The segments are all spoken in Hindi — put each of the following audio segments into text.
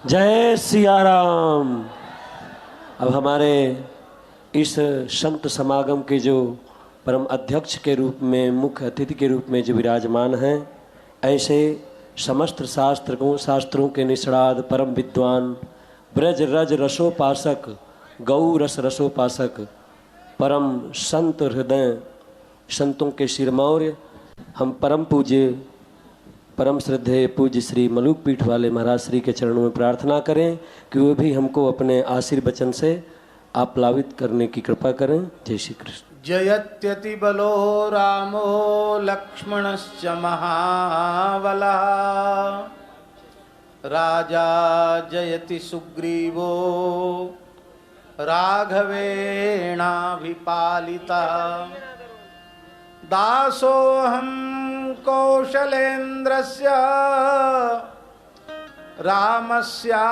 जय सिया राम। अब हमारे इस संत समागम के जो परम अध्यक्ष के रूप में, मुख्य अतिथि के रूप में जो विराजमान हैं, ऐसे समस्त शास्त्रों के निष्णात परम विद्वान, ब्रज रज रसोपासक, गौ रस रसोपासक, परम संत हृदय, संतों के शिरमौर्य, हम परम पूज्य परम श्रद्धेय पूज्य श्री मलूक पीठ वाले महाराज श्री के चरणों में प्रार्थना करें कि वे भी हमको अपने आशीर्वचन से आप्लावित करने की कृपा करें। जय श्री कृष्ण। जयत्यति बलो रामो लक्ष्मणश्च महाबलः राजा जयति सुग्रीवो राघवेणाभिपालितः दासोऽहं कौशलेन्द्रस्य रामस्याक्लिष्टकर्मणः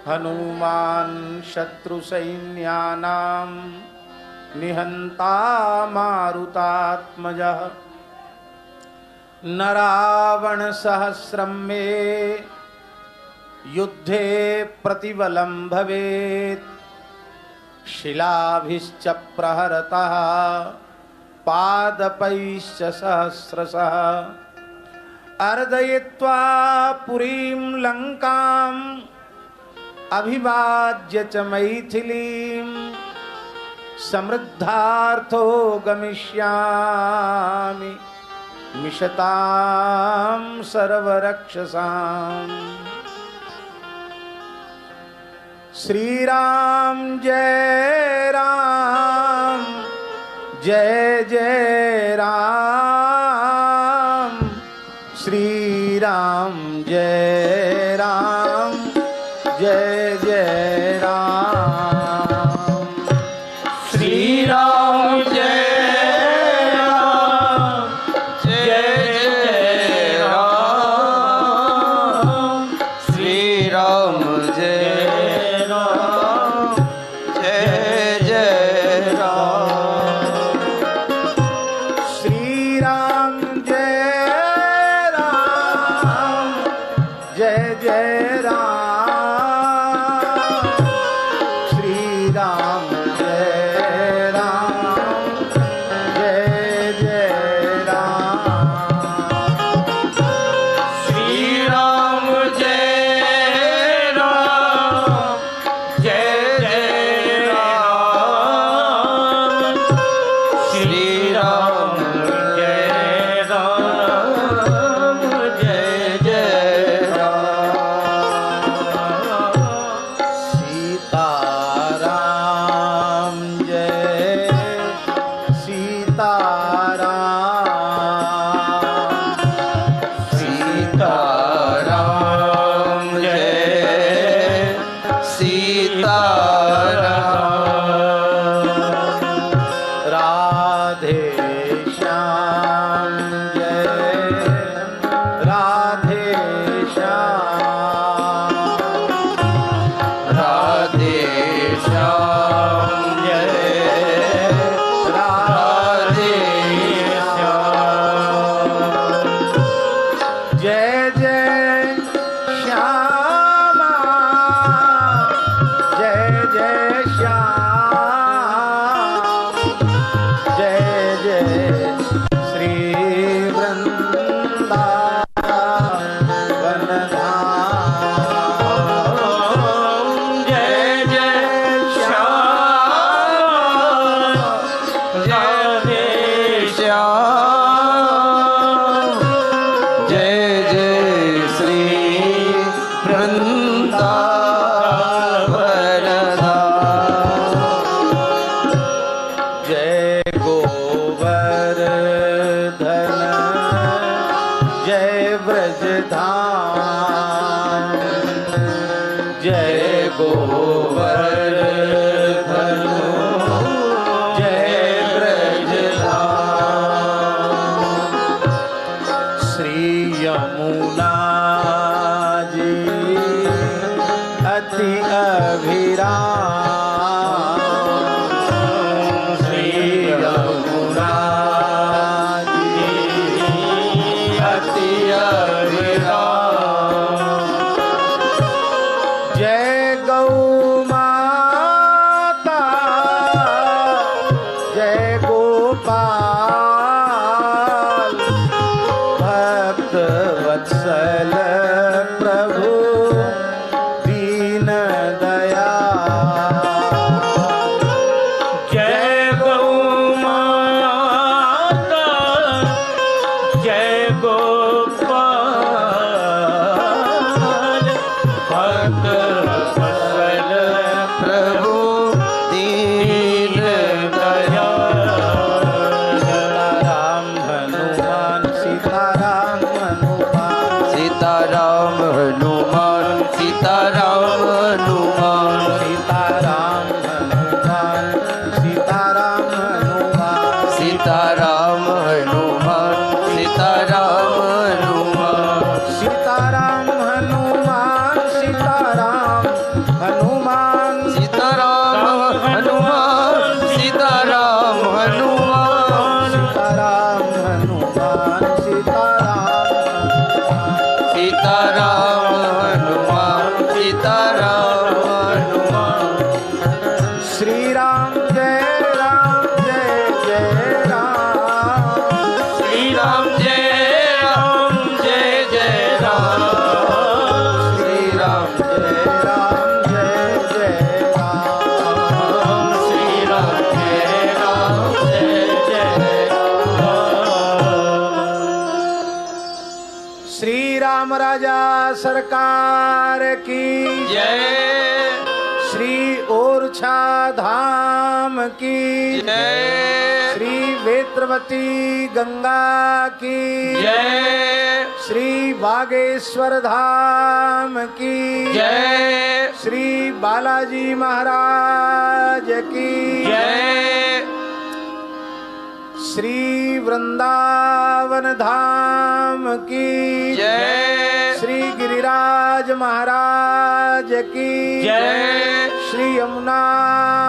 हनुमान् शत्रुसैन्यानां निहन्ता मारुतात्मजः न रावणसहस्रं मे युद्धे प्रतिबलं भवेत् शिलाभिश्च प्रहरतः पादपैश्च सहस्रशः अर्दयित्वा पुरीं लङ्काम् अभिवाद्य च मैथिलीं समृद्धार्थो गमिष्यामि मिषतां सर्वरक्षसाम्। श्री राम जय राम जय जय राम, श्री राम जय राम जय जय राम, श्री राम जय राम जय जय राम, श्री राम जय अति हरि राम। जय गौ माता जय गोपाल भक्त वत्सल प्रभु दीन दयाल। जय गौ माता जय गोपाल भक्त वत्सल प्रभु दीन दयाल। सीताराम हनुमान सीताराम हनुमान सीताराम हनुमान सीताराम हनुमान सीताराम हनुमान सीताराम हनुमान सीताराम हनुमान सीताराम हनुमान सीताराम हनुमान सीताराम हनुमान सीताराम हनुमान सीताराम हनुमान सीताराम हनुमान सीताराम हनुमान सीताराम हनुमान श्री राम जय जय राम श्री राम जय जय राम श्री राम जय राम जय जय राम श्री राम जय जय श्री राम राजा सरकार की जय श्री ओरछा धाम की जय श्री वेत्रवती गंगा की जय श्री बागेश्वर धाम की जय श्री बालाजी महाराज की जय श्री वृंदावन धाम की जय श्री गिरिराज महाराज की जय श्री यमुना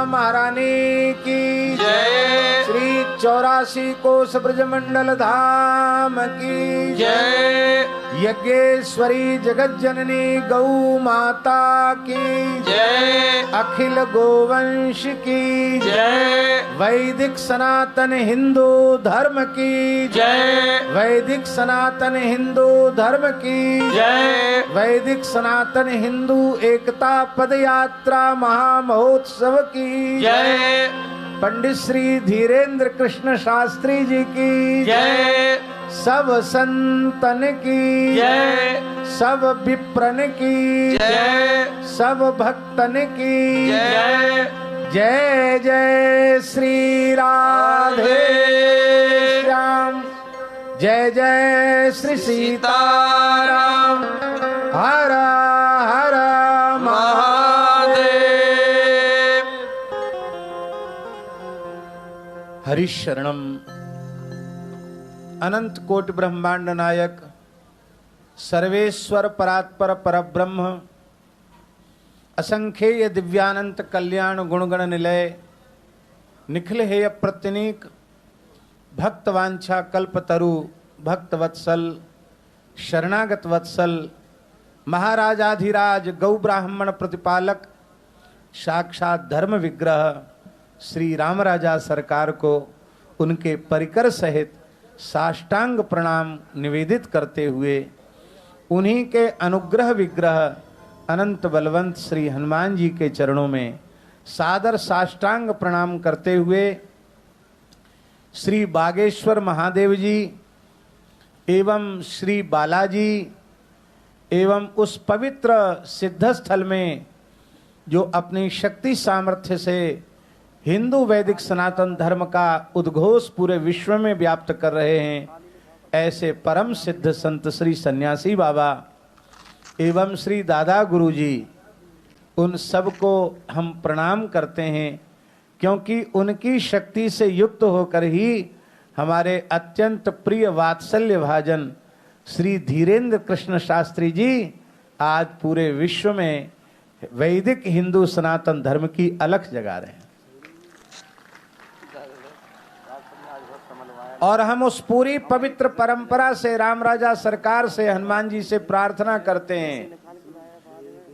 महारानी की जय श्री 84 कोस ब्रजमंडल धाम की जय यज्ञेश्वरी जगत जननी गौ माता की जय अखिल गोवंश की जय वैदिक सनातन हिंदू धर्म की जय वैदिक सनातन हिंदू धर्म की जय वैदिक सनातन हिंदू एकता पद यात्रा महामहोत्सव की जय पंडित श्री धीरेन्द्र कृष्ण शास्त्री जी की जय सब संतन की जय सब विप्रन की जय सब भक्तन की जय जय जय श्री राधे श्याम जय जय श्री सीताराम हर हर महादेव हरिशरणम अनंत कोटि ब्रह्मांड नायक सर्वेश्वर परात्पर परब्रह्म असंख्येय दिव्यानंत कल्याण गुणगण निलय निखिल हेय प्रत्यनीक भक्तवांछा कल्पतरु भक्तवत्सल शरणागत वत्सल महाराजाधिराज गौ ब्राह्मण प्रतिपालक साक्षात धर्म विग्रह श्री राम राजा सरकार को उनके परिकर सहित साष्टांग प्रणाम निवेदित करते हुए उन्हीं के अनुग्रह विग्रह अनंत बलवंत श्री हनुमान जी के चरणों में सादर साष्टांग प्रणाम करते हुए श्री बागेश्वर महादेव जी एवं श्री बालाजी एवं उस पवित्र सिद्धस्थल में जो अपनी शक्ति सामर्थ्य से हिंदू वैदिक सनातन धर्म का उद्घोष पूरे विश्व में व्याप्त कर रहे हैं, ऐसे परम सिद्ध संत श्री सन्यासी बाबा एवं श्री दादा गुरु जी, उन सब को हम प्रणाम करते हैं, क्योंकि उनकी शक्ति से युक्त होकर ही हमारे अत्यंत प्रिय वात्सल्य भाजन श्री धीरेन्द्र कृष्ण शास्त्री जी आज पूरे विश्व में वैदिक हिंदू सनातन धर्म की अलख जगा रहे हैं। और हम उस पूरी पवित्र परंपरा से राम राजा सरकार से हनुमान जी से प्रार्थना करते हैं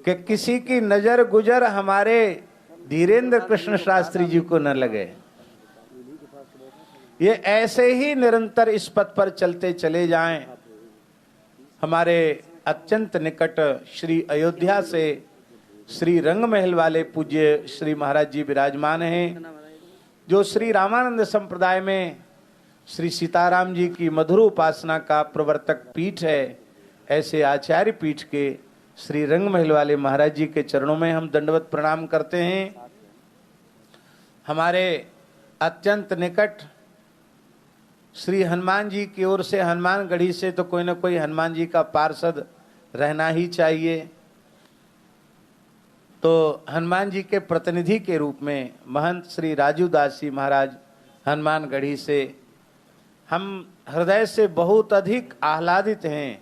कि किसी की नजर गुजर हमारे धीरेन्द्र कृष्ण शास्त्री जी को न लगे। ये ऐसे ही निरंतर इस पथ पर चलते चले जाएं। हमारे अत्यंत निकट श्री अयोध्या से श्री रंग महल वाले पूज्य श्री महाराज जी विराजमान हैं, जो श्री रामानंद संप्रदाय में श्री सीताराम जी की मधुर उपासना का प्रवर्तक पीठ है। ऐसे आचार्य पीठ के श्री रंग महल वाले महाराज जी के चरणों में हम दंडवत प्रणाम करते हैं। हमारे अत्यंत निकट श्री हनुमान जी की ओर से, हनुमान गढ़ी से तो कोई ना कोई हनुमान जी का पार्षद रहना ही चाहिए। तो हनुमान जी के प्रतिनिधि के रूप में महंत श्री राजू दास जी महाराज हनुमान गढ़ी से हम हृदय से बहुत अधिक आह्लादित हैं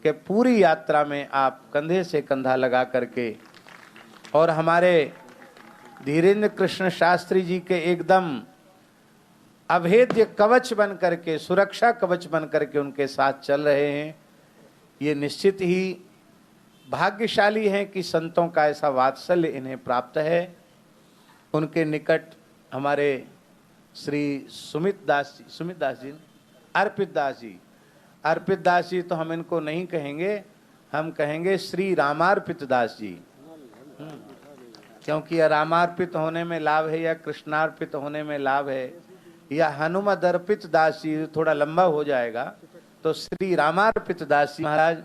कि पूरी यात्रा में आप कंधे से कंधा लगा करके और हमारे धीरेन्द्र कृष्ण शास्त्री जी के एकदम अभेद्य कवच बन करके, सुरक्षा कवच बन करके उनके साथ चल रहे हैं। ये निश्चित ही भाग्यशाली हैं कि संतों का ऐसा वात्सल्य इन्हें प्राप्त है। उनके निकट हमारे श्री अर्पित दास जी तो हम इनको नहीं कहेंगे, हम कहेंगे श्री रामार्पित दास जी, क्योंकि रामार्पित होने में लाभ है या कृष्णार्पित होने में लाभ है या हनुमद अर्पित दास जी थोड़ा लंबा हो जाएगा। तो श्री रामार्पित दास जी महाराज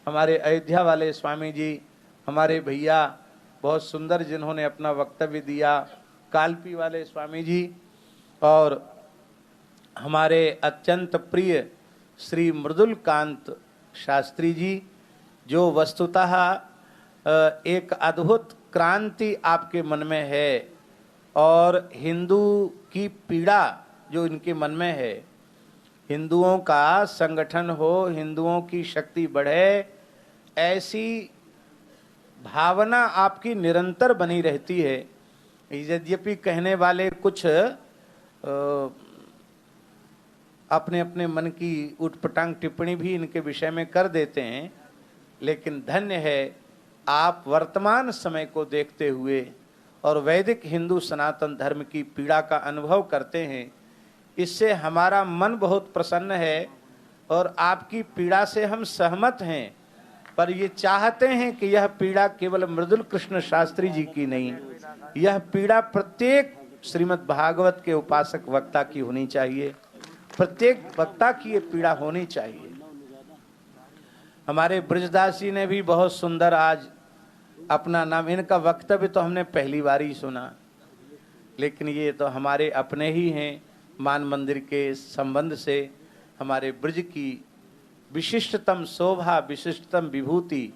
हमारे अयोध्या वाले स्वामी जी, हमारे भैया बहुत सुंदर जिन्होंने अपना वक्तव्य दिया, कालपी वाले स्वामी जी, और हमारे अत्यंत प्रिय श्री मृदुल कांत शास्त्री जी, जो वस्तुतः एक अद्भुत क्रांति आपके मन में है और हिंदू की पीड़ा जो इनके मन में है, हिंदुओं का संगठन हो, हिंदुओं की शक्ति बढ़े, ऐसी भावना आपकी निरंतर बनी रहती है। यद्यपि कहने वाले कुछ अपने अपने मन की उटपटांग टिप्पणी भी इनके विषय में कर देते हैं, लेकिन धन्य है आप वर्तमान समय को देखते हुए और वैदिक हिंदू सनातन धर्म की पीड़ा का अनुभव करते हैं। इससे हमारा मन बहुत प्रसन्न है और आपकी पीड़ा से हम सहमत हैं, पर ये चाहते हैं कि यह पीड़ा केवल मृदुल कृष्ण शास्त्री जी की नहीं, यह पीड़ा प्रत्येक श्रीमद् भागवत के उपासक वक्ता की होनी चाहिए, प्रत्येक वक्ता की ये पीड़ा होनी चाहिए। हमारे ब्रजदास जी ने भी बहुत सुंदर आज अपना नाम, इनका वक्तव्य तो हमने पहली बार ही सुना, लेकिन ये तो हमारे अपने ही हैं। मान मंदिर के संबंध से हमारे ब्रज की विशिष्टतम शोभा, विशिष्टतम विभूति,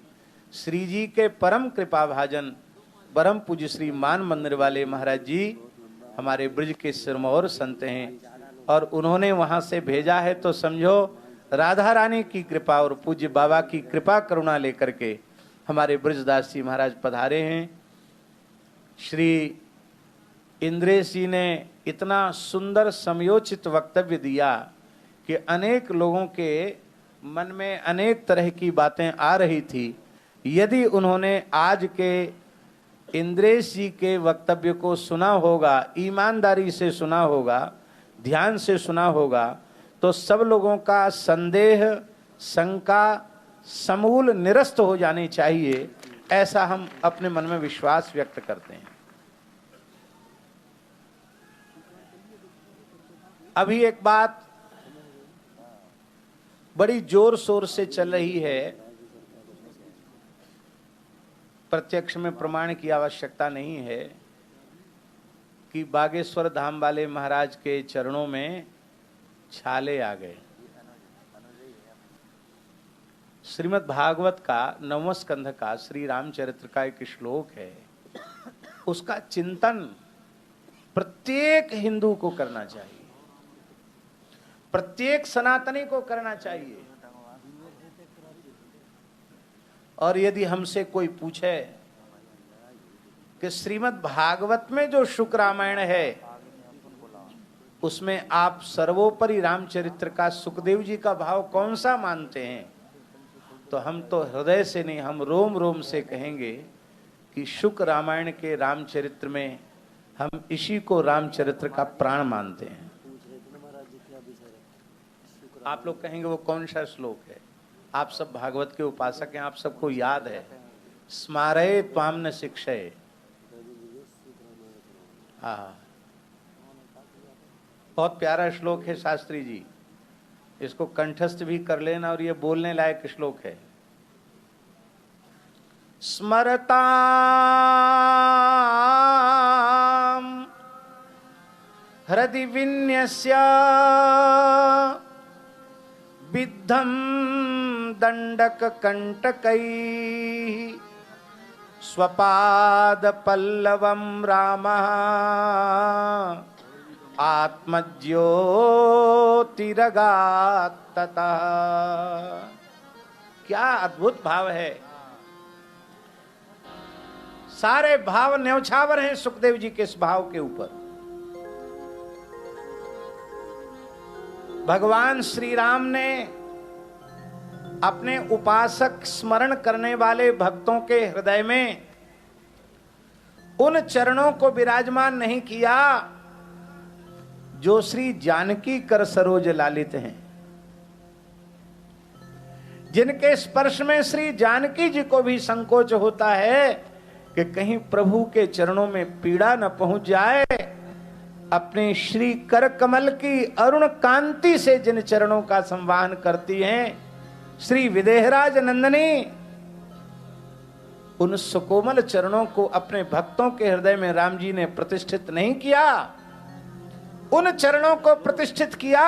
श्री जी के परम कृपा भाजन परम पूज्य श्री मान मंदिर वाले महाराज जी हमारे ब्रज के सिरमौर संत हैं, और उन्होंने वहां से भेजा है तो समझो राधा रानी की कृपा और पूज्य बाबा की कृपा करुणा लेकर के हमारे ब्रजदास जी महाराज पधारे हैं। श्री इंद्रेश जी ने इतना सुंदर समयोचित वक्तव्य दिया कि अनेक लोगों के मन में अनेक तरह की बातें आ रही थी। यदि उन्होंने आज के इंद्रेश जी के वक्तव्य को सुना होगा, ईमानदारी से सुना होगा, ध्यान से सुना होगा, तो सब लोगों का संदेह, शंका समूल निरस्त हो जानी चाहिए, ऐसा हम अपने मन में विश्वास व्यक्त करते हैं। अभी एक बात बड़ी जोर शोर से चल रही है, प्रत्यक्ष में प्रमाण की आवश्यकता नहीं है, कि बागेश्वर धाम वाले महाराज के चरणों में छाले आ गए। श्रीमद् भागवत का 9वां स्कंध का श्री रामचरित्र का एक श्लोक है, उसका चिंतन प्रत्येक हिंदू को करना चाहिए, प्रत्येक सनातनी को करना चाहिए। और यदि हमसे कोई पूछे कि श्रीमद् भागवत में जो शुक रामायण है उसमें आप सर्वोपरि रामचरित्र का सुखदेव जी का भाव कौन सा मानते हैं? तो हम तो हृदय से नहीं, हम रोम रोम से कहेंगे कि शुक रामायण के रामचरित्र में हम इसी को रामचरित्र का प्राण मानते हैं। आप लोग कहेंगे वो कौन सा श्लोक है? आप सब भागवत के उपासक हैं, आप सबको याद है, स्मारय त्वाम न शिक्षय। हाँ, बहुत प्यारा श्लोक है शास्त्री जी, इसको कंठस्थ भी कर लेना और ये बोलने लायक श्लोक है। स्मरताम हृदि विन्यस्य विद्धं दंडक कंटकैः स्वपाद पल्लवं रामः आत्मज्योतिरगात्ततः। क्या अद्भुत भाव है! सारे भाव न्यौछावर हैं सुखदेव जी के इस भाव के ऊपर। भगवान श्री राम ने अपने उपासक स्मरण करने वाले भक्तों के हृदय में उन चरणों को विराजमान नहीं किया जो श्री जानकी कर सरोज लालित हैं, जिनके स्पर्श में श्री जानकी जी को भी संकोच होता है कि कहीं प्रभु के चरणों में पीड़ा न पहुंच जाए। अपने श्री कर कमल की अरुण कांति से जिन चरणों का संवाहन करती हैं श्री विदेहराज नंदनी, उन सुकोमल चरणों को अपने भक्तों के हृदय में राम जी ने प्रतिष्ठित नहीं किया। उन चरणों को प्रतिष्ठित किया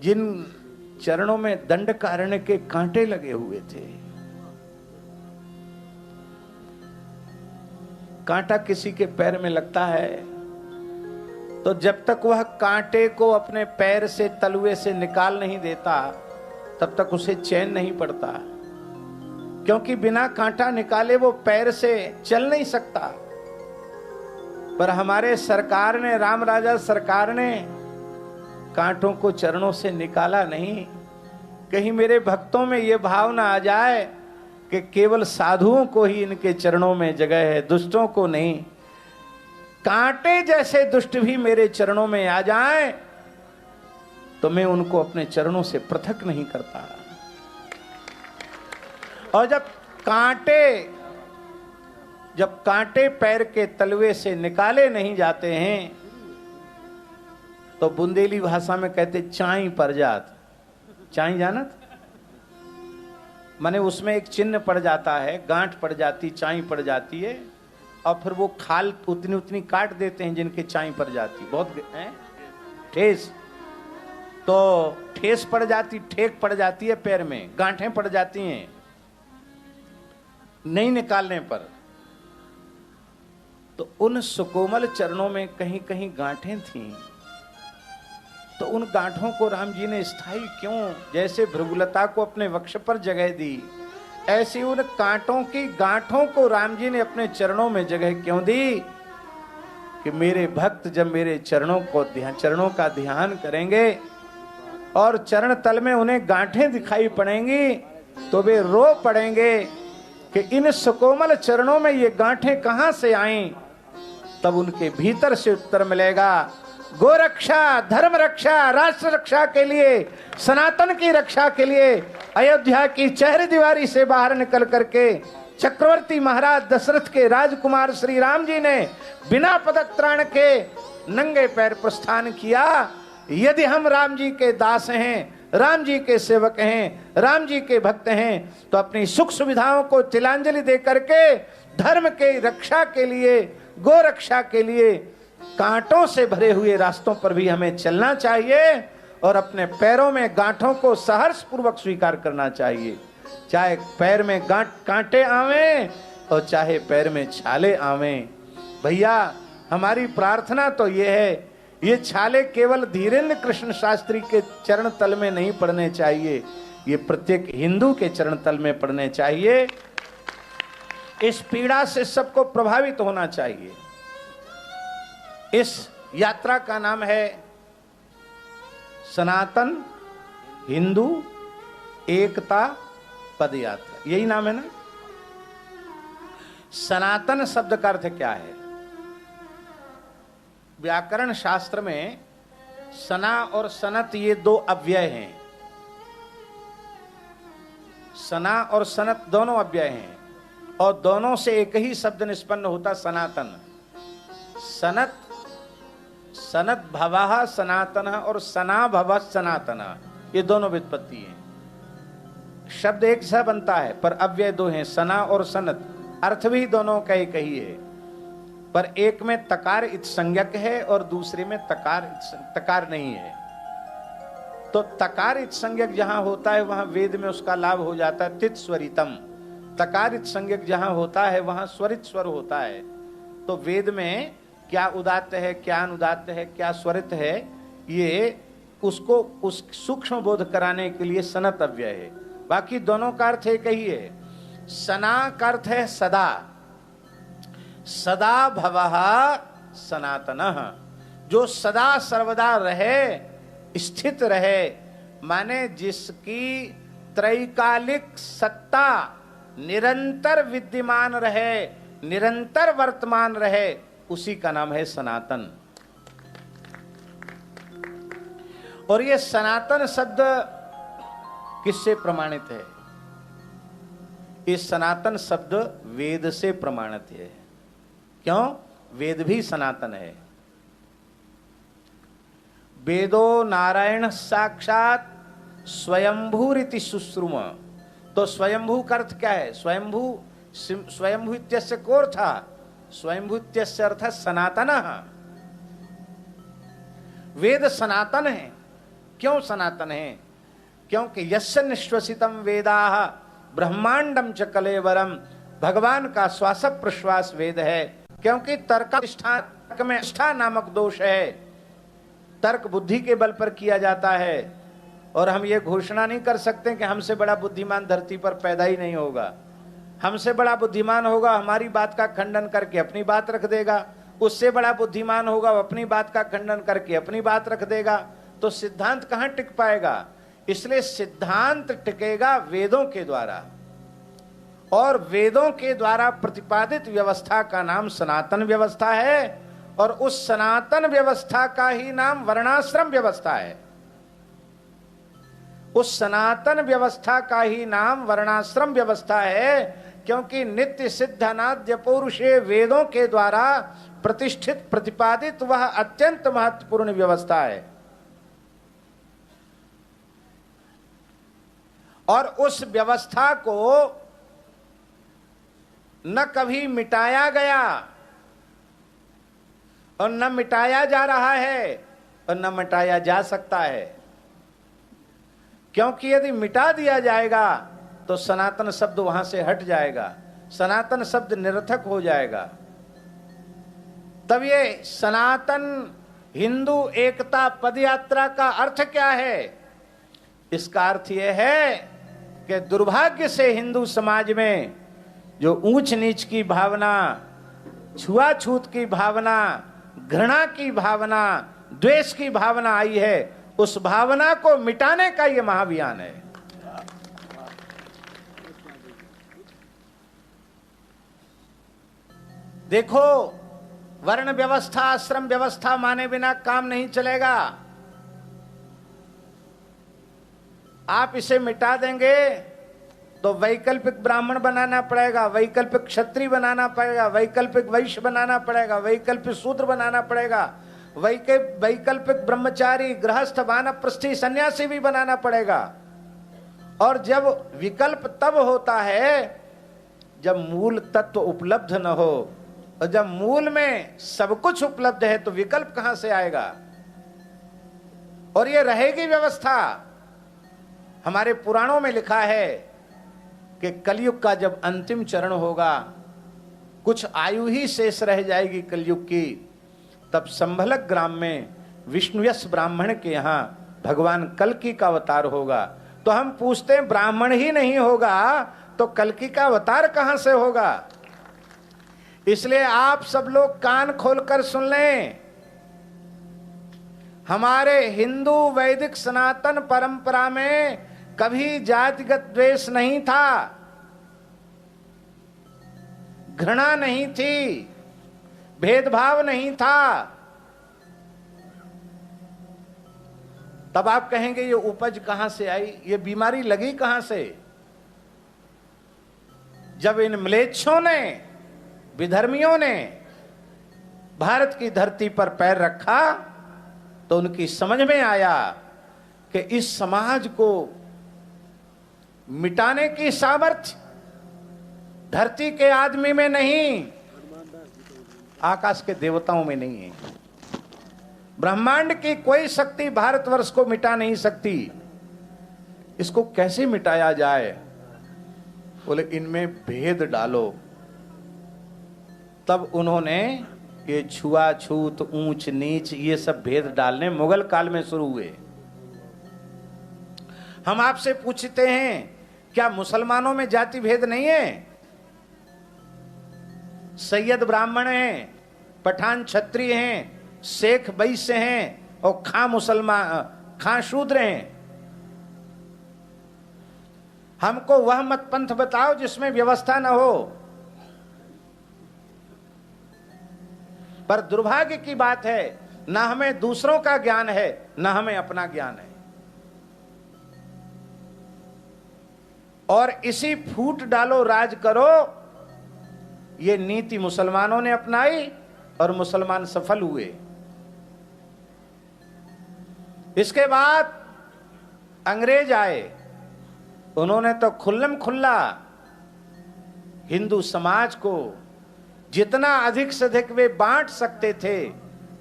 जिन चरणों में दंडकारण्य के कांटे लगे हुए थे। कांटा किसी के पैर में लगता है तो जब तक वह कांटे को अपने पैर से तलुए से निकाल नहीं देता तब तक उसे चैन नहीं पड़ता, क्योंकि बिना कांटा निकाले वो पैर से चल नहीं सकता। पर हमारे सरकार ने, राम राजा सरकार ने कांटों को चरणों से निकाला नहीं। कहीं मेरे भक्तों में ये भाव ना आ जाए कि केवल साधुओं को ही इनके चरणों में जगह है, दुष्टों को नहीं। कांटे जैसे दुष्ट भी मेरे चरणों में आ जाएं तो मैं उनको अपने चरणों से पृथक नहीं करता। और जब कांटे पैर के तलवे से निकाले नहीं जाते हैं तो बुंदेली भाषा में कहते चाई पड़ जात। चाई जानत माने उसमें एक चिन्ह पड़ जाता है, गांठ पड़ जाती, चाई पड़ जाती है और फिर वो खाल उतनी उतनी काट देते हैं जिनके चाई पड़ जाती, बहुत है ठेस, तो ठेस पड़ जाती, ठेक पड़ जाती है पैर में, गांठें पड़ जाती हैं नहीं निकालने पर। तो उन सुकोमल चरणों में कहीं कहीं गांठें थीं, तो उन गांठों को राम जी ने स्थायी क्यों, जैसे भृगुलता को अपने वक्ष पर जगह दी, ऐसी उन कांटों की गांठों को राम जी ने अपने चरणों में जगह क्यों दी? कि मेरे भक्त जब मेरे चरणों का ध्यान करेंगे और चरण तल में उन्हें गांठें दिखाई पड़ेंगी तो वे रो पड़ेंगे कि इन सुकोमल चरणों में ये गांठें कहां से आईं। तब उनके भीतर से उत्तर मिलेगा, गोरक्षा, धर्म रक्षा, राष्ट्र रक्षा के लिए, सनातन की रक्षा के लिए अयोध्या की चहरी दीवारी से बाहर निकल करके चक्रवर्ती महाराज दशरथ के राजकुमार श्री राम जी ने बिना पदत्राण के नंगे पैर प्रस्थान किया। यदि हम राम जी के दास हैं, राम जी के सेवक हैं, राम जी के भक्त हैं, तो अपनी सुख सुविधाओं को तिलांजलि दे करके धर्म के रक्षा के लिए, गो रक्षा के लिए कांटों से भरे हुए रास्तों पर भी हमें चलना चाहिए और अपने पैरों में गांठों को सहर्ष पूर्वक स्वीकार करना चाहिए। चाहे पैर में कांटे आवें और चाहे पैर में छाले आवें। भैया हमारी प्रार्थना तो ये है, ये छाले केवल धीरेन्द्र कृष्ण शास्त्री के चरण तल में नहीं पड़ने चाहिए, ये प्रत्येक हिंदू के चरण तल में पड़ने चाहिए। इस पीड़ा से सबको प्रभावित होना चाहिए। इस यात्रा का नाम है सनातन हिंदू एकता पद यात्रा, यही नाम है ना। सनातन शब्द का अर्थ क्या है? व्याकरण शास्त्र में सना और सनत ये दो अव्यय हैं। सना और सनत दोनों अव्यय हैं और दोनों से एक ही शब्द निष्पन्न होता सनातन। सनत सनत भवः सनातन और सना भव सनातन, ये दोनों व्युत्पत्ति हैं। शब्द एक सा बनता है पर अव्यय दो हैं, सना और सनत। अर्थ भी दोनों का एक ही है, पर एक में तकार इत संज्ञक है और दूसरे में तकार नहीं है। तो तकार इत संज्ञक जहां होता है वहां वेद में उसका लाभ हो जाता है तित स्वरितम। तकार इत संज्ञक जहां होता है वहां स्वरित स्वर होता है। तो वेद में क्या उदात्त है, क्या अनुदात्त है, क्या स्वरित है, ये उसको उस सूक्ष्म बोध कराने के लिए सनत अव्यय है। बाकी दोनों का अर्थ एक ही है। सना का अर्थ है सदा, सदा भवः सनातनः, जो सदा सर्वदा रहे, स्थित रहे, माने जिसकी त्रैकालिक सत्ता निरंतर विद्यमान रहे, निरंतर वर्तमान रहे, उसी का नाम है सनातन। और ये सनातन शब्द किससे प्रमाणित है? ये सनातन शब्द वेद से प्रमाणित है। क्यों? वेद भी सनातन है। वेदो नारायण साक्षात स्वयंभूरिति शुश्रुम। तो स्वयंभू का अर्थ क्या है? स्वयंभू, स्वयंभू इत्यस्य को अर्थ, स्वयंभू इत्यस्य अर्थ सनातनः। वेद सनातन है। क्यों सनातन है? क्योंकि यस्य निश्वसितम वेदाः ब्रह्मांडम च कलेवरम, भगवान का श्वास प्रश्वास वेद है। क्योंकि तर्क में निष्ठा नामक दोष है। तर्क बुद्धि के बल पर किया जाता है और हम ये घोषणा नहीं कर सकते कि हमसे बड़ा बुद्धिमान धरती पर पैदा ही नहीं होगा। हमसे बड़ा बुद्धिमान होगा, हमारी बात का खंडन करके अपनी बात रख देगा। उससे बड़ा बुद्धिमान होगा, वो अपनी बात का खंडन करके अपनी बात रख देगा। तो सिद्धांत कहां टिक पाएगा? इसलिए सिद्धांत टिकेगा वेदों के द्वारा, और वेदों के द्वारा प्रतिपादित व्यवस्था का नाम सनातन व्यवस्था है। और उस सनातन व्यवस्था का ही नाम वर्णाश्रम व्यवस्था है। उस सनातन व्यवस्था का ही नाम वर्णाश्रम व्यवस्था है, क्योंकि नित्य सिद्ध अनाद्य पौरुषे वेदों के द्वारा प्रतिष्ठित प्रतिपादित वह अत्यंत महत्वपूर्ण व्यवस्था है। और उस व्यवस्था को न कभी मिटाया गया और न मिटाया जा रहा है और न मिटाया जा सकता है। क्योंकि यदि मिटा दिया जाएगा तो सनातन शब्द वहां से हट जाएगा, सनातन शब्द निरर्थक हो जाएगा। तब ये सनातन हिंदू एकता पदयात्रा का अर्थ क्या है? इसका अर्थ यह है कि दुर्भाग्य से हिंदू समाज में जो ऊंच नीच की भावना, छुआछूत की भावना, घृणा की भावना, द्वेष की भावना आई है, उस भावना को मिटाने का यह महाअभियान है। देखो, वर्ण व्यवस्था, आश्रम व्यवस्था माने बिना काम नहीं चलेगा। आप इसे मिटा देंगे तो वैकल्पिक ब्राह्मण बनाना पड़ेगा, वैकल्पिक क्षत्रिय बनाना पड़ेगा, वैकल्पिक वैश्य बनाना पड़ेगा, वैकल्पिक शूद्र बनाना पड़ेगा, वैकल्पिक ब्रह्मचारी, गृहस्थ, वानप्रस्थी, सन्यासी भी बनाना पड़ेगा। और जब विकल्प तब होता है जब मूल तत्व उपलब्ध न हो, और जब मूल में सब कुछ उपलब्ध है तो विकल्प कहां से आएगा? और ये रहेगी व्यवस्था। हमारे पुराणों में लिखा है कि कलयुग का जब अंतिम चरण होगा, कुछ आयु ही शेष रह जाएगी कलयुग की, तब संभलक ग्राम में विष्णुयश ब्राह्मण के यहां भगवान कल्कि का अवतार होगा। तो हम पूछते हैं, ब्राह्मण ही नहीं होगा तो कल्कि का अवतार कहां से होगा? इसलिए आप सब लोग कान खोलकर सुन लें। हमारे हिंदू वैदिक सनातन परंपरा में कभी जातिगत द्वेष नहीं था, घृणा नहीं थी, भेदभाव नहीं था। तब आप कहेंगे ये उपज कहां से आई, ये बीमारी लगी कहां से? जब इन म्लेच्छों ने, विधर्मियों ने भारत की धरती पर पैर रखा तो उनकी समझ में आया कि इस समाज को मिटाने की सामर्थ्य धरती के आदमी में नहीं, आकाश के देवताओं में नहीं है। ब्रह्मांड की कोई शक्ति भारतवर्ष को मिटा नहीं सकती। इसको कैसे मिटाया जाए? बोले इनमें भेद डालो। तब उन्होंने ये छुआछूत, ऊंच नीच, ये सब भेद डालने मुगल काल में शुरू हुए। हम आपसे पूछते हैं क्या मुसलमानों में जाति भेद नहीं है? सैयद ब्राह्मण हैं, पठान क्षत्रिय हैं, शेख वैश्य हैं और खां मुसलमान, खां शूद्र हैं। हमको वह मत पंथ बताओ जिसमें व्यवस्था न हो। पर दुर्भाग्य की बात है, ना हमें दूसरों का ज्ञान है, ना हमें अपना ज्ञान है। और इसी फूट डालो राज करो, ये नीति मुसलमानों ने अपनाई और मुसलमान सफल हुए। इसके बाद अंग्रेज आए, उन्होंने तो खुल्लम खुल्ला हिंदू समाज को जितना अधिक से अधिक वे बांट सकते थे,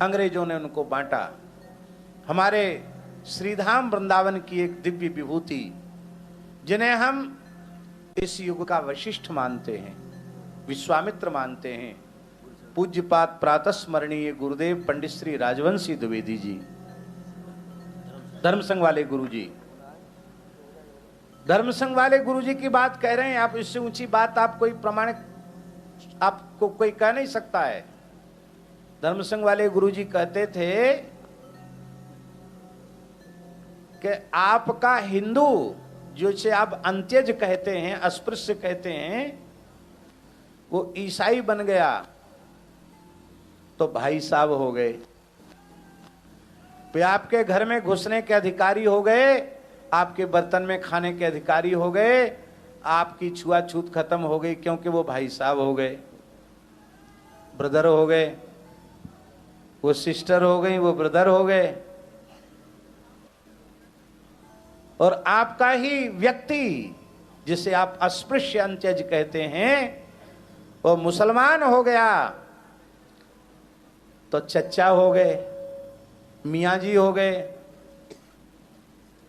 अंग्रेजों ने उनको बांटा। हमारे श्रीधाम वृंदावन की एक दिव्य विभूति, जिन्हें हम इस युग का वशिष्ठ मानते हैं, विश्वामित्र मानते हैं, पूज्यपाद प्रातः स्मरणीय गुरुदेव पंडित श्री राजवंशी द्विवेदी जी, धर्म संघ वाले गुरु जी, धर्म संघ वाले गुरु जी की बात कह रहे हैं आप। इससे ऊंची बात आप कोई प्रमाणिक आपको कोई कह नहीं सकता है। धर्म संघ वाले गुरु जी कहते थे कि आपका हिंदू, जिसे आप अंत्यज कहते हैं, अस्पृश्य कहते हैं, वो ईसाई बन गया तो भाई साहब हो गए। वे आपके घर में घुसने के अधिकारी हो गए, आपके बर्तन में खाने के अधिकारी हो गए, आपकी छुआछूत खत्म हो गई, क्योंकि वो भाई साहब हो गए, ब्रदर हो गए। वो सिस्टर हो गई, वो ब्रदर हो गए। और आपका ही व्यक्ति, जिसे आप अस्पृश्य अंत्यज कहते हैं, वो मुसलमान हो गया तो चच्चा हो गए, मियाँ जी हो गए।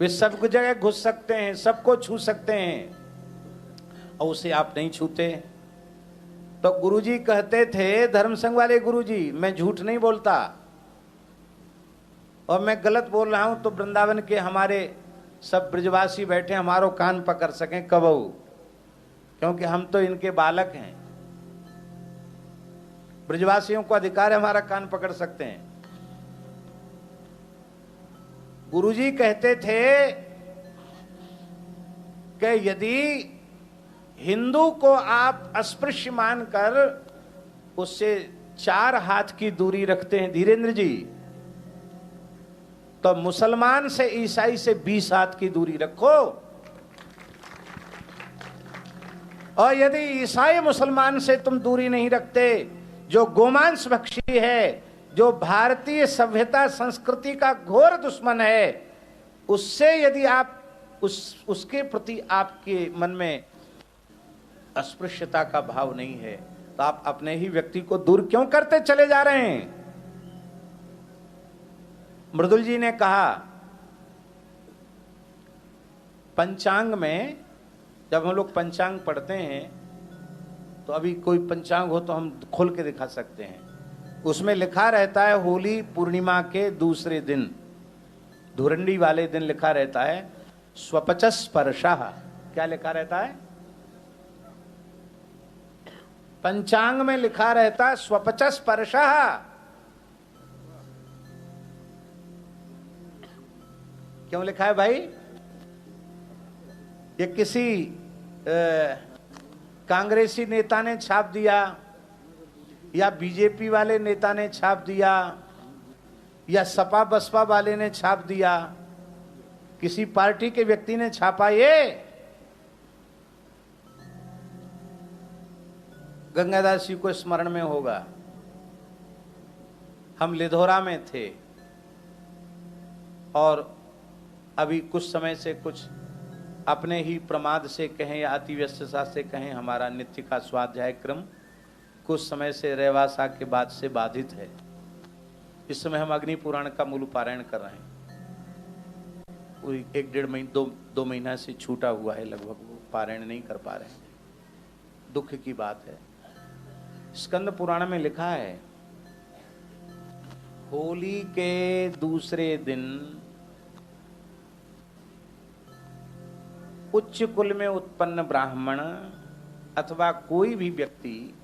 वे सब जगह घुस सकते हैं, सबको छू सकते हैं, और उसे आप नहीं छूते। तो गुरुजी कहते थे, धर्म संघ वाले गुरुजी, मैं झूठ नहीं बोलता और मैं गलत बोल रहा हूं तो वृंदावन के हमारे सब ब्रजवासी बैठे हमारो कान पकड़ सकें कबहू, क्योंकि हम तो इनके बालक हैं। ब्रजवासियों को अधिकार है हमारा कान पकड़ सकते हैं। गुरुजी कहते थे कि यदि हिंदू को आप अस्पृश्य मानकर उससे 4 हाथ की दूरी रखते हैं धीरेन्द्र जी, तो मुसलमान से ईसाई से 20 हाथ की दूरी रखो। और यदि ईसाई मुसलमान से तुम दूरी नहीं रखते, जो गोमांस भक्षी है, जो भारतीय सभ्यता संस्कृति का घोर दुश्मन है, उससे यदि आप उसके प्रति आपके मन में अस्पृश्यता का भाव नहीं है, तो आप अपने ही व्यक्ति को दूर क्यों करते चले जा रहे हैं? मृदुल जी ने कहा, पंचांग में जब हम लोग पंचांग पढ़ते हैं, तो अभी कोई पंचांग हो तो हम खोल के दिखा सकते हैं, उसमें लिखा रहता है होली पूर्णिमा के दूसरे दिन, धुरंडी वाले दिन लिखा रहता है स्वपचस स्पर्शः। क्या लिखा रहता है? पंचांग में लिखा रहता है स्वपचस स्पर्शः। क्यों लिखा है भाई? ये किसी कांग्रेसी नेता ने छाप दिया, या बीजेपी वाले नेता ने छाप दिया, या सपा बसपा वाले ने छाप दिया, किसी पार्टी के व्यक्ति ने छापा? ये गंगादास जी को स्मरण में होगा। हम लिधोरा में थे और अभी कुछ समय से, कुछ अपने ही प्रमाद से कहें या अति व्यस्तता से कहें, हमारा नित्य का स्वाध्याय क्रम कुछ समय से रेवासा के बाद से बाधित है। इस समय हम अग्नि पुराण का मूल पारायण कर रहे हैं। पूरी 1-1.5 महीने 2 महीना से छूटा हुआ है लगभग, वो पारायण नहीं कर पा रहे हैं। दुख की बात है। स्कंद पुराण में लिखा है, होली के दूसरे दिन उच्च कुल में उत्पन्न ब्राह्मण अथवा कोई भी व्यक्ति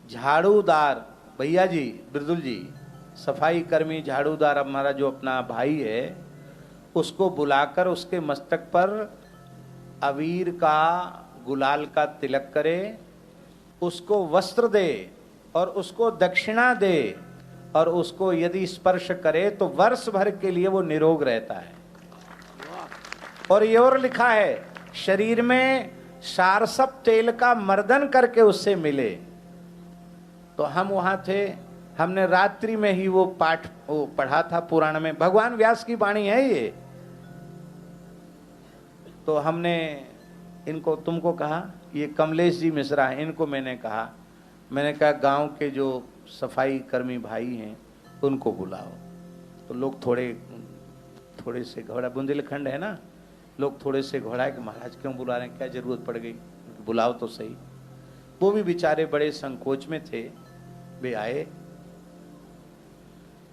झाड़ूदार, भैया जी, बिरदुल जी, सफाई कर्मी झाड़ूदार हमारा जो अपना भाई है, उसको बुलाकर उसके मस्तक पर अबीर का, गुलाल का तिलक करे, उसको वस्त्र दे और उसको दक्षिणा दे, और उसको यदि स्पर्श करे तो वर्ष भर के लिए वो निरोग रहता है। और ये और लिखा है, शरीर में सारसप तेल का मर्दन करके उससे मिले। तो हम वहां थे, हमने रात्रि में ही वो पाठ पढ़ा था पुराण में, भगवान व्यास की वाणी है ये। तो हमने इनको, तुमको कहा, ये कमलेश जी मिश्रा है, इनको मैंने कहा गांव के जो सफाई कर्मी भाई हैं उनको बुलाओ। तो लोग थोड़े से घबरा, बुंदेलखंड है ना, लोग थोड़े से घबराए कि महाराज क्यों बुला रहे हैं, क्या जरूरत पड़ गई, बुलाओ तो सही। वो भी बेचारे बड़े संकोच में थे। वे आए,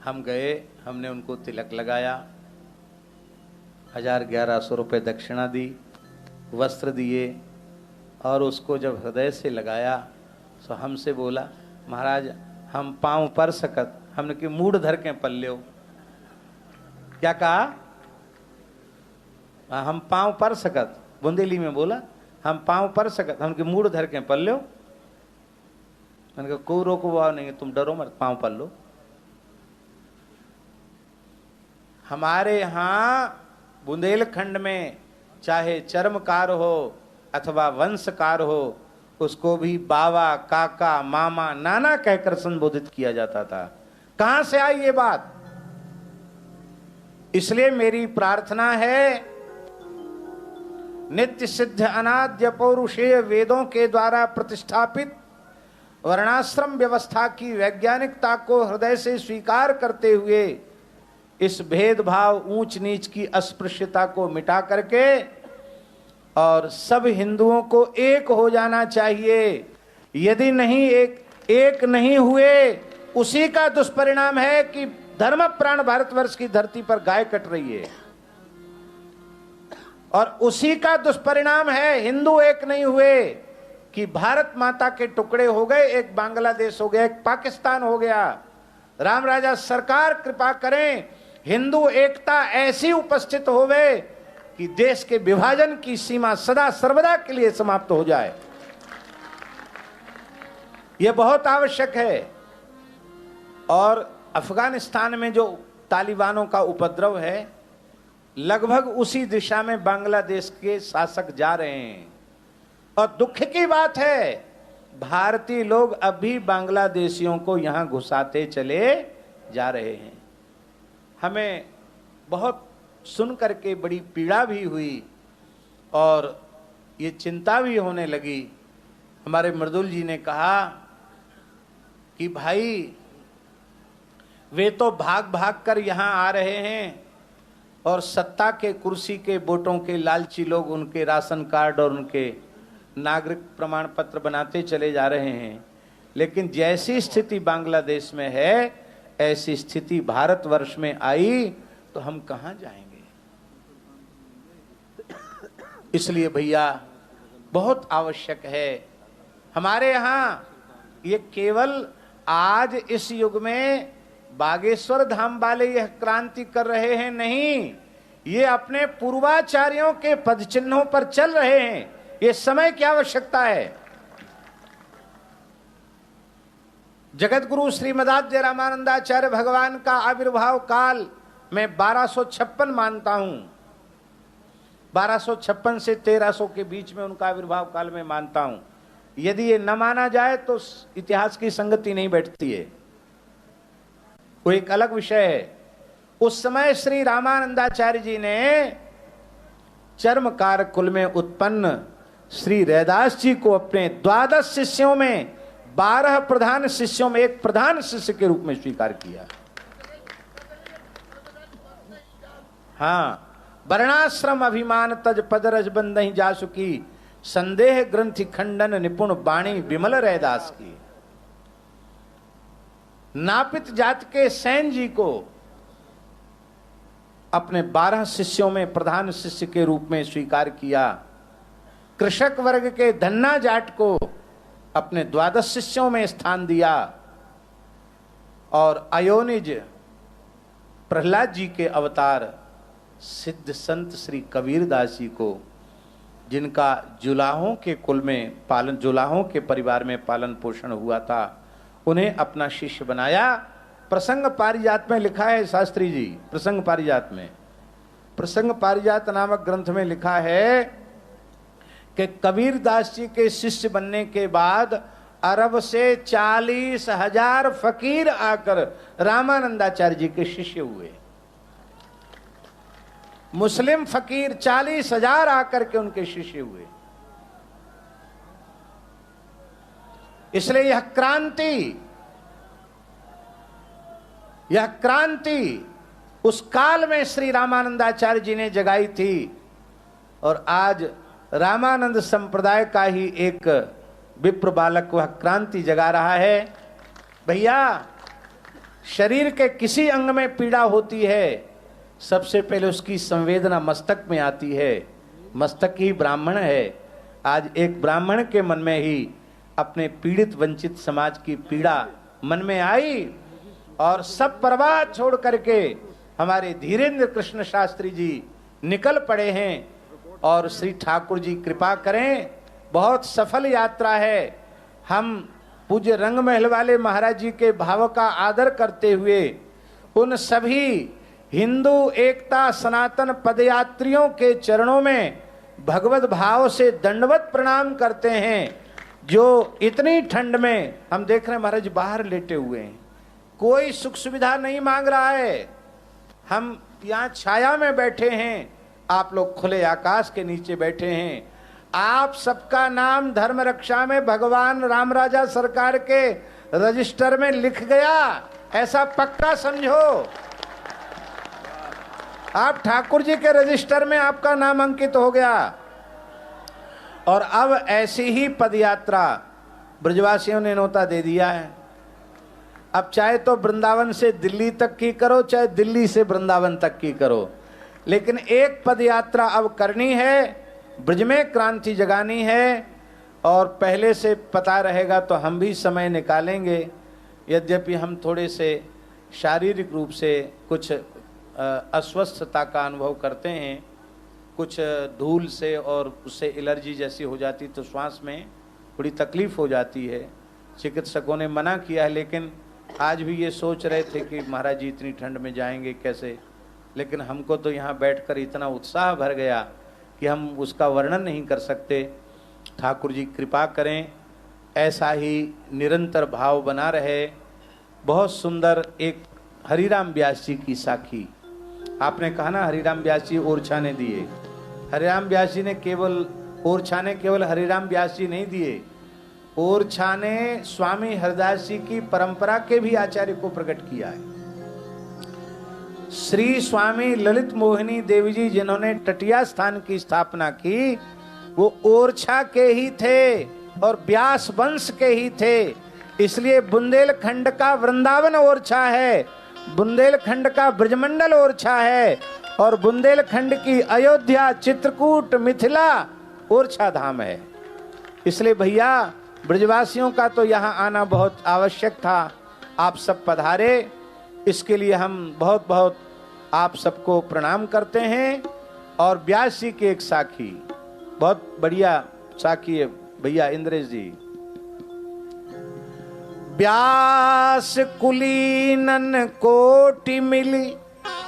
हम गए, हमने उनको तिलक लगाया, 1000-1100 रुपये दक्षिणा दी, वस्त्र दिए, और उसको जब हृदय से लगाया तो हमसे बोला, महाराज हम पांव पर सकत, हमने कि मूड धर के पल्ल्यो। क्या कहा? हम पांव पर सकत, बुंदेली में बोला, हम पांव पर सकत, हम के मूड धर के पल्ल्यो। मैंने कहा कोई रोको वाव नहीं, तुम डरो मत, पांव पल लो। हमारे यहां बुंदेलखंड में चाहे चर्मकार हो अथवा वंशकार हो, उसको भी बाबा, काका, मामा, नाना कहकर संबोधित किया जाता था। कहां से आई ये बात? इसलिए मेरी प्रार्थना है, नित्य सिद्ध अनाद्य पौरुषेय वेदों के द्वारा प्रतिष्ठापित वर्णाश्रम व्यवस्था की वैज्ञानिकता को हृदय से स्वीकार करते हुए इस भेदभाव, ऊंच नीच की अस्पृश्यता को मिटा करके और सब हिंदुओं को एक हो जाना चाहिए। यदि नहीं एक नहीं हुए, उसी का दुष्परिणाम है कि धर्म प्राण भारतवर्ष की धरती पर गाय कट रही है, और उसी का दुष्परिणाम है, हिंदू एक नहीं हुए, कि भारत माता के टुकड़े हो गए, एक बांग्लादेश हो गया, एक पाकिस्तान हो गया। राम राजा सरकार कृपा करें, हिंदू एकता ऐसी उपस्थित होवे कि देश के विभाजन की सीमा सदा सर्वदा के लिए समाप्त हो जाए। यह बहुत आवश्यक है। और अफगानिस्तान में जो तालिबानों का उपद्रव है, लगभग उसी दिशा में बांग्लादेश के शासक जा रहे हैं। और दुख की बात है, भारतीय लोग अभी बांग्लादेशियों को यहां घुसाते चले जा रहे हैं। हमें बहुत सुन करके बड़ी पीड़ा भी हुई और ये चिंता भी होने लगी। हमारे मृदुल जी ने कहा कि भाई वे तो भाग भाग कर यहाँ आ रहे हैं और सत्ता के कुर्सी के वोटों के लालची लोग उनके राशन कार्ड और उनके नागरिक प्रमाण पत्र बनाते चले जा रहे हैं। लेकिन जैसी स्थिति बांग्लादेश में है, ऐसी स्थिति भारतवर्ष में आई तो हम कहां जाएंगे? इसलिए भैया बहुत आवश्यक है। हमारे यहाँ ये केवल आज इस युग में बागेश्वर धाम वाले यह क्रांति कर रहे हैं, नहीं, ये अपने पूर्वाचार्यों के पद चिन्हों पर चल रहे हैं। ये समय की आवश्यकता है। जगत गुरु श्रीमदाद्य रामानंदाचार्य भगवान का आविर्भाव काल मैं 1256 मानता हूं। 1256 से 1300 के बीच में उनका आविर्भाव काल में मानता हूं। यदि ये न माना जाए तो इतिहास की संगति नहीं बैठती है, वो एक अलग विषय है। उस समय श्री रामानंदाचार्य जी ने चर्मकार कुल में उत्पन्न श्री रैदास जी को अपने 12 शिष्यों में 12 प्रधान शिष्यों में एक प्रधान शिष्य के रूप में स्वीकार किया। हाँ, वर्णाश्रम अभिमान तज पद रज बंदहि जासुकी, संदेह ग्रंथि खंडन निपुण बाणी विमल रैदास की। नापित जात के सैन जी को अपने 12 शिष्यों में प्रधान शिष्य के रूप में स्वीकार किया। कृषक वर्ग के धन्ना जाट को अपने 12 शिष्यों में स्थान दिया और अयोनिज प्रहलाद जी के अवतार सिद्ध संत श्री कबीरदास जी को, जिनका जुलाहों के कुल में पालन, जुलाहों के परिवार में पालन पोषण हुआ था, उन्हें अपना शिष्य बनाया। प्रसंग पारिजात में लिखा है शास्त्री जी, प्रसंग पारिजात नामक ग्रंथ में लिखा है कि कबीरदास जी के शिष्य बनने के बाद अरब से 40,000 फकीर आकर रामानंदाचार्य जी के शिष्य हुए। मुस्लिम फकीर 40,000 आकर के उनके शिष्य हुए। इसलिए यह क्रांति उस काल में श्री रामानंदाचार्य जी ने जगाई थी और आज रामानंद संप्रदाय का ही एक विप्र बालक वह क्रांति जगा रहा है। भैया, शरीर के किसी अंग में पीड़ा होती है, सबसे पहले उसकी संवेदना मस्तक में आती है। मस्तक ही ब्राह्मण है। आज एक ब्राह्मण के मन में ही अपने पीड़ित वंचित समाज की पीड़ा मन में आई और सब परवाह छोड़ करके हमारे धीरेन्द्र कृष्ण शास्त्री जी निकल पड़े हैं। और श्री ठाकुर जी कृपा करें, बहुत सफल यात्रा है। हम पूज्य रंगमहल वाले महाराज जी के भाव का आदर करते हुए उन सभी हिंदू एकता सनातन पदयात्रियों के चरणों में भगवत भाव से दंडवत प्रणाम करते हैं, जो इतनी ठंड में हम देख रहे हैं महाराज बाहर लेटे हुए हैं, कोई सुख सुविधा नहीं मांग रहा है। हम यहाँ छाया में बैठे हैं, आप लोग खुले आकाश के नीचे बैठे हैं। आप सबका नाम धर्म रक्षा में भगवान राम राजा सरकार के रजिस्टर में लिख गया, ऐसा पक्का समझो। आप ठाकुर जी के रजिस्टर में आपका नाम अंकित हो गया। और अब ऐसी ही पदयात्रा ब्रजवासियों ने न्योता दे दिया है। अब चाहे तो वृंदावन से दिल्ली तक की करो, चाहे दिल्ली से वृंदावन तक की करो, लेकिन एक पदयात्रा अब करनी है, ब्रज में क्रांति जगानी है। और पहले से पता रहेगा तो हम भी समय निकालेंगे। यद्यपि हम थोड़े से शारीरिक रूप से कुछ अस्वस्थता का अनुभव करते हैं, कुछ धूल से और उससे एलर्जी जैसी हो जाती तो श्वास में थोड़ी तकलीफ हो जाती है। चिकित्सकों ने मना किया है, लेकिन आज भी ये सोच रहे थे कि महाराज जी इतनी ठंड में जाएंगे कैसे, लेकिन हमको तो यहाँ बैठकर इतना उत्साह भर गया कि हम उसका वर्णन नहीं कर सकते। ठाकुर जी कृपा करें, ऐसा ही निरंतर भाव बना रहे। बहुत सुंदर एक हरिराम व्यास जी की साखी, आपने कहा ना हरिराम व्यास जी ओरछाने दिए। हरिराम व्यास जी ने केवल ओरछाने केवल हरिराम व्यास जी नहीं दिए, ओरछाने स्वामी हरदास जी की परंपरा के भी आचार्य को प्रकट किया है। श्री स्वामी ललित मोहिनी देवी जी जिन्होंने टटिया स्थान की स्थापना की, वो ओरछा के ही थे और व्यास वंश के ही थे। इसलिए बुंदेलखंड का वृंदावन ओरछा है, बुंदेलखंड का ब्रजमंडल ओरछा है और बुंदेलखंड की अयोध्या चित्रकूट मिथिला ओरछा धाम है। इसलिए भैया ब्रजवासियों का तो यहाँ आना बहुत आवश्यक था। आप सब पधारे, इसके लिए हम बहुत बहुत आप सबको प्रणाम करते हैं। और व्यास जी की एक साखी, बहुत बढ़िया साखी है भैया इंद्रेश जी। व्यास कुलीनन कोटि मिली,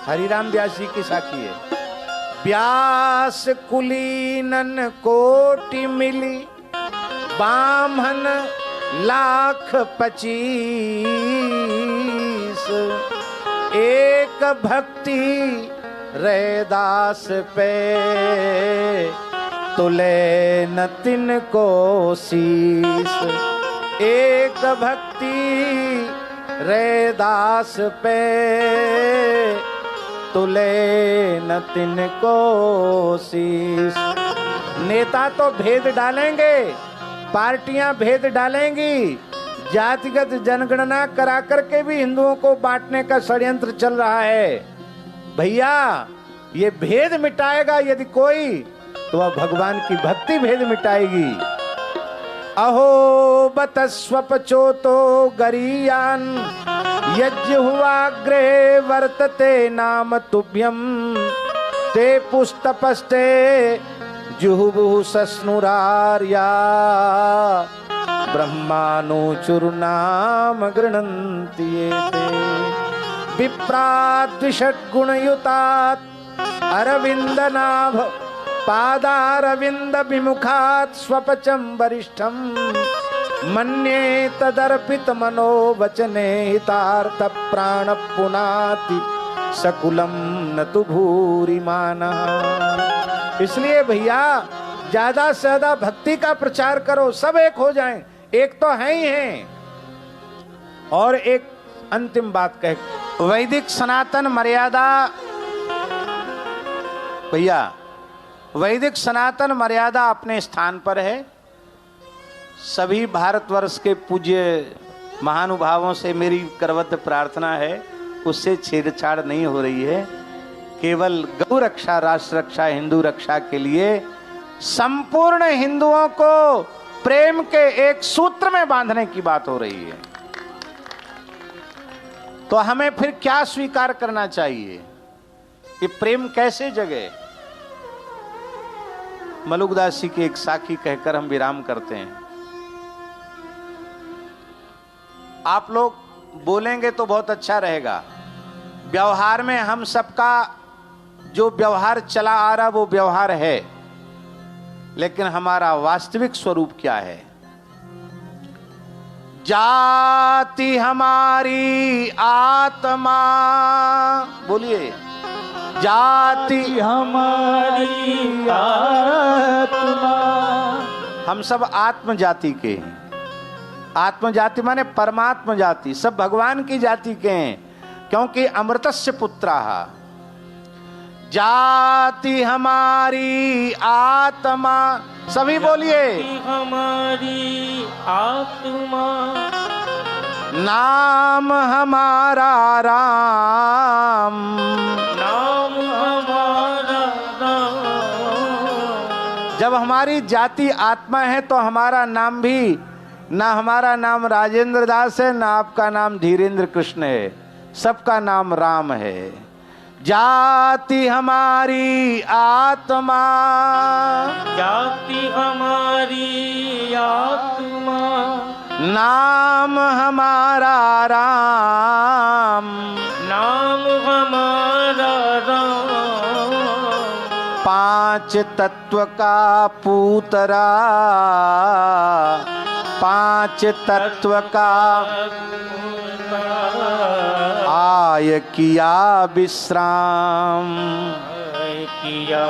हरिराम व्यास जी की साखी है। व्यास कुलीनन कोटि मिली, बामन लाख 25, एक भक्ति रैदास पे, तुले न तिन को शीस। एक भक्ति रैदास पे, तुले न तिन को शीस। नेता तो भेद डालेंगे, पार्टियां भेद डालेंगी, जातिगत जनगणना करा करके भी हिंदुओं को बांटने का षड्यंत्र चल रहा है। भैया ये भेद मिटाएगा यदि कोई, तो वह भगवान की भक्ति भेद मिटाएगी। अहो बत स्वपचो तो गरीयान, यज्ञ हुआ ग्रहे वर्तते नाम तुभ्यम, ते पुस्तपस्ते जुहुबुहु सस्नुरार्या, ब्रह्मानुचुर्नाम गृह्णन्ति एते। विप्राद्विषड्गुणयुतात् अरविन्दनाभ, पादारविन्द विमुखात् स्वपचं वरिष्ठं, मन्ये तदर्पित मनोवचने हितार्थ प्राण पुनाति, सकुलम न तु भूरिमानः। इसलिए भैया ज्यादा से ज्यादा भक्ति का प्रचार करो, सब एक हो जाएं। एक तो है ही हैं। और एक अंतिम बात कह, वैदिक सनातन मर्यादा, भैया वैदिक सनातन मर्यादा अपने स्थान पर है। सभी भारतवर्ष के पूज्य महानुभावों से मेरी करवत प्रार्थना है, उससे छेड़छाड़ नहीं हो रही है। केवल गौ रक्षा, राष्ट्र रक्षा, हिंदू रक्षा के लिए संपूर्ण हिंदुओं को प्रेम के एक सूत्र में बांधने की बात हो रही है। तो हमें फिर क्या स्वीकार करना चाहिए? ये प्रेम कैसे जगे? मलुकदास जी की एक साखी कहकर हम विराम करते हैं। आप लोग बोलेंगे तो बहुत अच्छा रहेगा। व्यवहार में हम सबका जो व्यवहार चला आ रहा वो व्यवहार है, लेकिन हमारा वास्तविक स्वरूप क्या है? जाति हमारी आत्मा, बोलिए, जाति हमारी आत्मा। हम सब आत्म जाति के हैं। आत्म जाति माने परमात्म जाति, सब भगवान की जाति के हैं, क्योंकि अमृतस्य पुत्राः। जाति हमारी आत्मा, सभी बोलिए, हमारी आत्मा। नाम हमारा राम, नाम हमारा राम। जब हमारी जाति आत्मा है तो हमारा नाम भी, ना हमारा नाम राजेंद्र दास है, ना आपका नाम धीरेन्द्र कृष्ण है, सबका नाम राम है। जाति हमारी आत्मा, जाति हमारी आत्मा। नाम हमारा राम, नाम हमारा राम। पांच तत्व का पूतरा, पांच तत्व का आय किया विश्राम। किया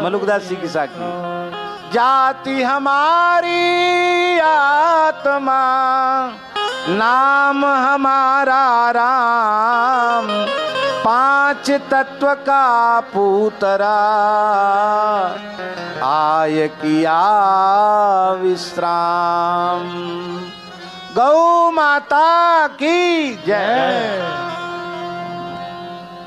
मलुकदास जी की साखी। जाति हमारी आत्मा, नाम हमारा राम, पांच तत्व का पूतरा, आय किया विश्राम। गौ माता की जय।